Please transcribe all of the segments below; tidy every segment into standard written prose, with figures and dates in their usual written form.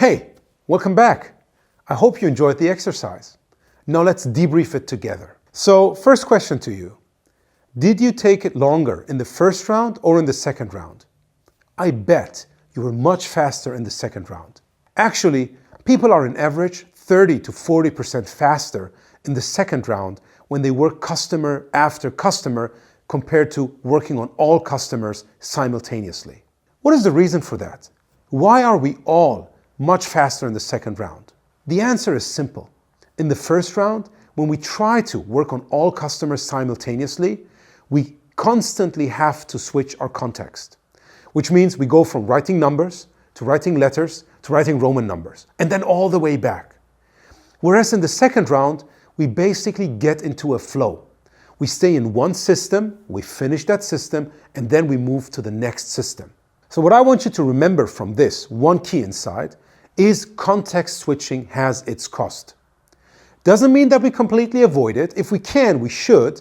Hey, welcome back. I hope you enjoyed the exercise. Now let's debrief it together. So, first question to you. Did you take it longer in the first round or in the second round? I bet you were much faster in the second round. Actually, people are on average 30 to 40% faster in the second round when they work customer after customer compared to working on all customers simultaneously. What is the reason for that? Why are we all much faster in the second round? The answer is simple. In the first round, when we try to work on all customers simultaneously, we constantly have to switch our context, which means we go from writing numbers to writing letters to writing Roman numbers, and then all the way back. Whereas in the second round, we basically get into a flow. We stay in one system, we finish that system, and then we move to the next system. So what I want you to remember from this, one key insight, is context switching has its cost. Doesn't mean that we completely avoid it. If we can, we should.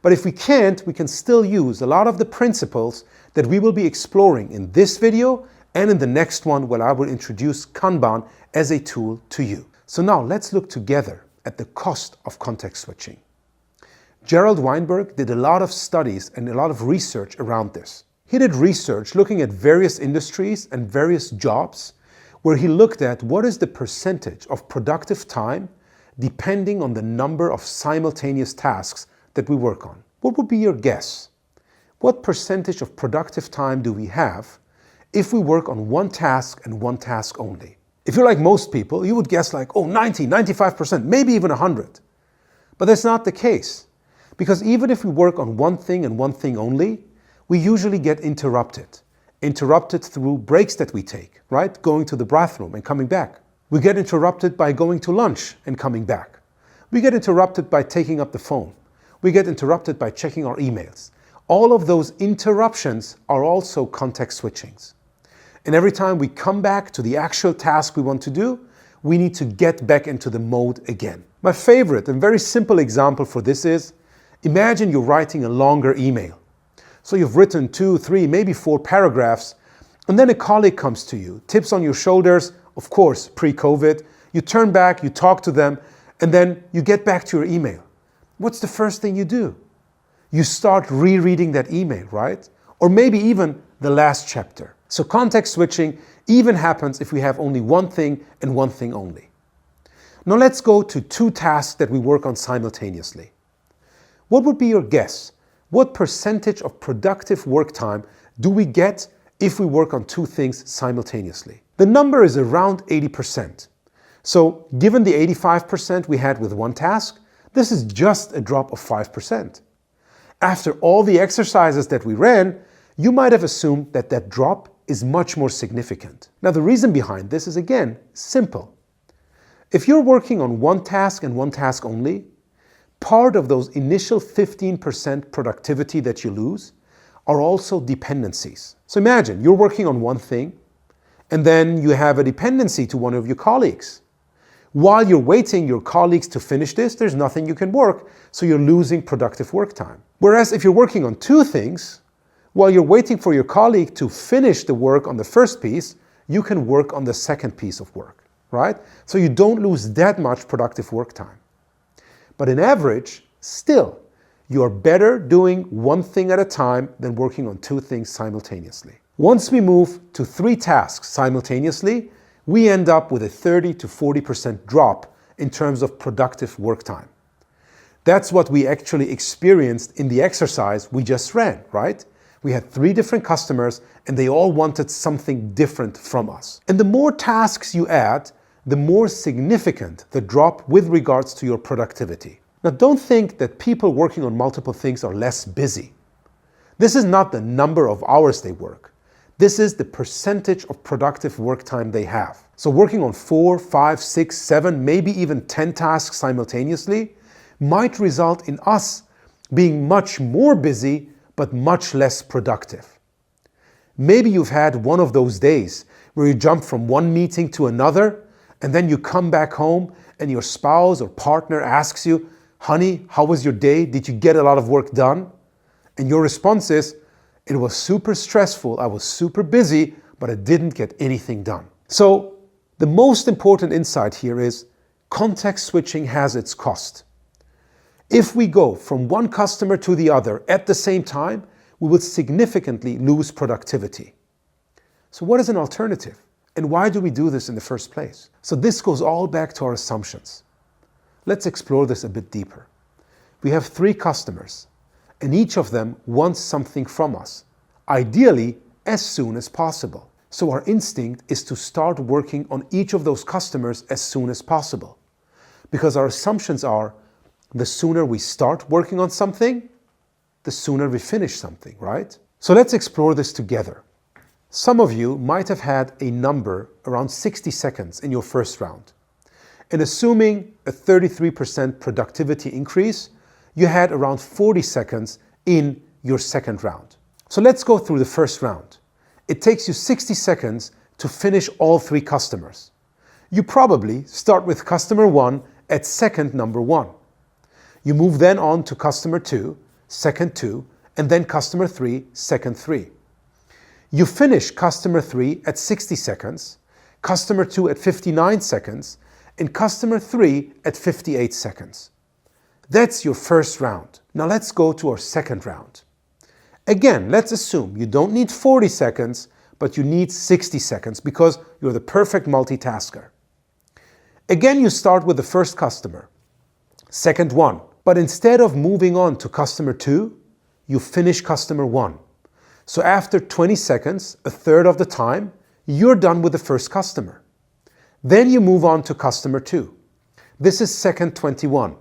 But if we can't, we can still use a lot of the principles that we will be exploring in this video and in the next one where I will introduce Kanban as a tool to you. So now let's look together at the cost of context switching. Gerald Weinberg did a lot of studies and a lot of research around this. He did research looking at various industries and various jobs where he looked at what is the percentage of productive time depending on the number of simultaneous tasks that we work on. What would be your guess? What percentage of productive time do we have if we work on one task and one task only? If you're like most people, you would guess like, 90, 95%, maybe even 100. But that's not the case. Because even if we work on one thing and one thing only, we usually get interrupted. Interrupted through breaks that we take, right? Going to the bathroom and coming back. We get interrupted by going to lunch and coming back. We get interrupted by taking up the phone. We get interrupted by checking our emails. All of those interruptions are also context switchings. And every time we come back to the actual task we want to do, we need to get back into the mode again. My favorite and very simple example for this is, imagine you're writing a longer email. So you've written 2, 3, maybe 4 paragraphs, and then a colleague comes to you, tips on your shoulders, of course, pre-COVID, you turn back, you talk to them, and then you get back to your email. What's the first thing you do? You start rereading that email, right? Or maybe even the last chapter. So context switching even happens if we have only one thing and one thing only. Now let's go to 2 tasks that we work on simultaneously. What would be your guess? What percentage of productive work time do we get if we work on 2 things simultaneously? The number is around 80%. So given the 85% we had with one task, this is just a drop of 5%. After all the exercises that we ran, you might have assumed that that drop is much more significant. Now the reason behind this is again simple. If you're working on one task and one task only, part of those initial 15% productivity that you lose are also dependencies. So imagine you're working on one thing and then you have a dependency to one of your colleagues. While you're waiting your colleagues to finish this, there's nothing you can work, so you're losing productive work time. Whereas if you're working on 2 things, while you're waiting for your colleague to finish the work on the first piece, you can work on the second piece of work, right? So you don't lose that much productive work time. But in average, still, you are better doing one thing at a time than working on 2 things simultaneously. Once we move to 3 tasks simultaneously, we end up with a 30 to 40% drop in terms of productive work time. That's what we actually experienced in the exercise we just ran, right? We had 3 different customers and they all wanted something different from us. And the more tasks you add, the more significant the drop with regards to your productivity. Now don't think that people working on multiple things are less busy. This is not the number of hours they work. This is the percentage of productive work time they have. So working on 4, 5, 6, 7, maybe even 10 tasks simultaneously might result in us being much more busy but much less productive. Maybe you've had one of those days where you jump from one meeting to another and then you come back home and your spouse or partner asks you, "Honey, how was your day? Did you get a lot of work done?" And your response is, "It was super stressful, I was super busy, but I didn't get anything done." So The most important insight here is context switching has its cost. If we go from one customer to the other at the same time, we will significantly lose productivity. So what is an alternative? And why do we do this in the first place? So this goes all back to our assumptions. Let's explore this a bit deeper. We have 3 customers, and each of them wants something from us, ideally as soon as possible. So our instinct is to start working on each of those customers as soon as possible. Because our assumptions are, the sooner we start working on something, the sooner we finish something, right? So let's explore this together. Some of you might have had a number around 60 seconds in your first round. And assuming a 33% productivity increase, you had around 40 seconds in your second round. So let's go through the first round. It takes you 60 seconds to finish all 3 customers. You probably start with customer 1 at second number 1. You move then on to customer 2, second 2, and then customer 3, second 3. You finish customer 3 at 60 seconds, customer 2 at 59 seconds, and customer 3 at 58 seconds. That's your first round. Now let's go to our second round. Again, let's assume you don't need 40 seconds, but you need 60 seconds because you're the perfect multitasker. Again, you start with the first customer, second 1, but instead of moving on to customer 2, you finish customer 1. So after 20 seconds, a third of the time, you're done with the first customer. Then you move on to customer 2. This is second 21.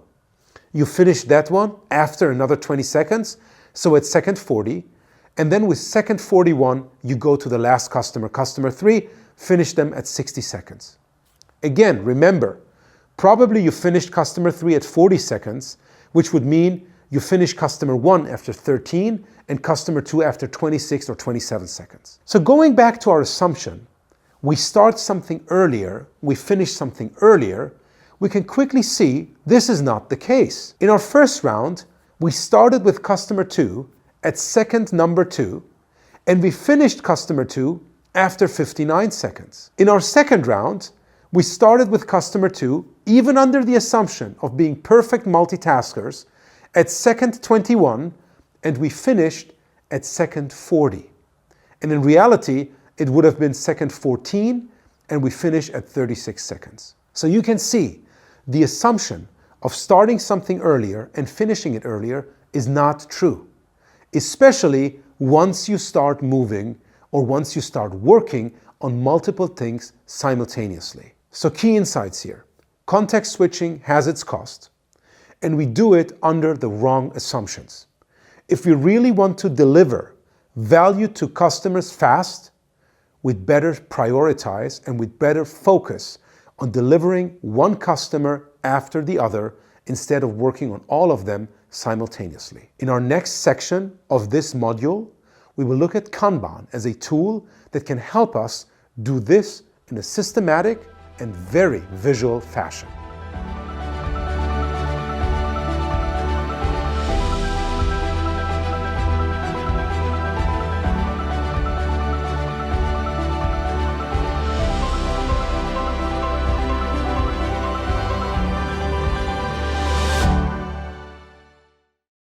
You finish that one after another 20 seconds, so at second 40, and then with second 41, you go to the last customer, customer 3, finish them at 60 seconds. Again, remember, probably you finished customer 3 at 40 seconds, which would mean you finish customer 1 after 13 and customer 2 after 26 or 27 seconds. So going back to our assumption, we start something earlier, we finish something earlier, we can quickly see this is not the case. In our first round, we started with customer 2 at second number 2, and we finished customer 2 after 59 seconds. In our second round, we started with customer 2, even under the assumption of being perfect multitaskers, at second 21, and we finished at second 40. And in reality, it would have been second 14, and we finish at 36 seconds. So you can see the assumption of starting something earlier and finishing it earlier is not true, especially once you start moving or once you start working on multiple things simultaneously. So key insights here. Context switching has its cost, and we do it under the wrong assumptions. If we really want to deliver value to customers fast, we'd better prioritize and we'd better focus on delivering one customer after the other instead of working on all of them simultaneously. In our next section of this module, we will look at Kanban as a tool that can help us do this in a systematic and very visual fashion.